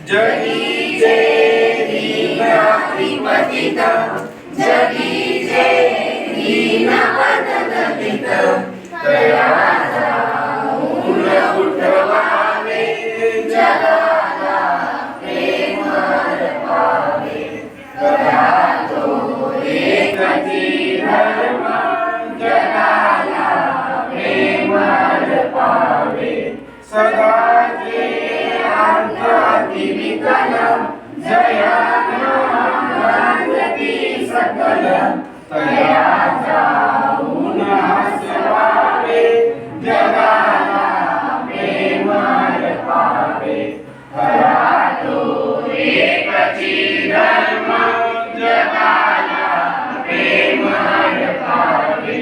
जगी जय दीनात्रिपतित जगी जय दीनपददलित तयाचा ऊन उठवावे जगाला प्रेमळ पावे करा तो एकची धर्म जगाला प्रेमळ पावे सदा विकलम जयानंदती सकलम तया जाऊन हसवावे जगाला प्रेमळ पावे खरा तो एकची धर्म जगाला प्रेमळ पावे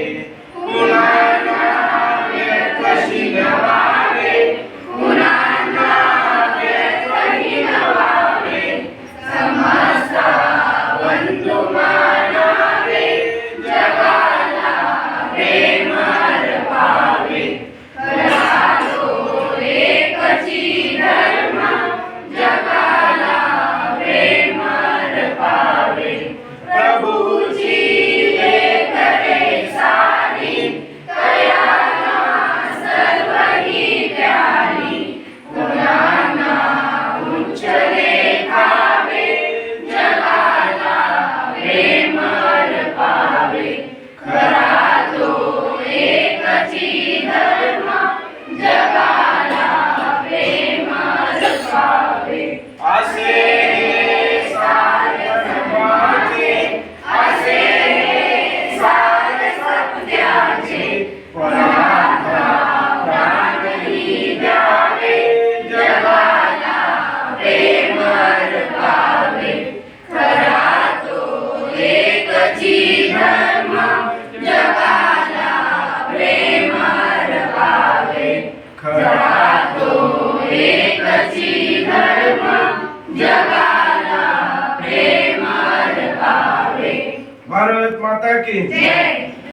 कुणाला कशी नवावे भारत माता की जय।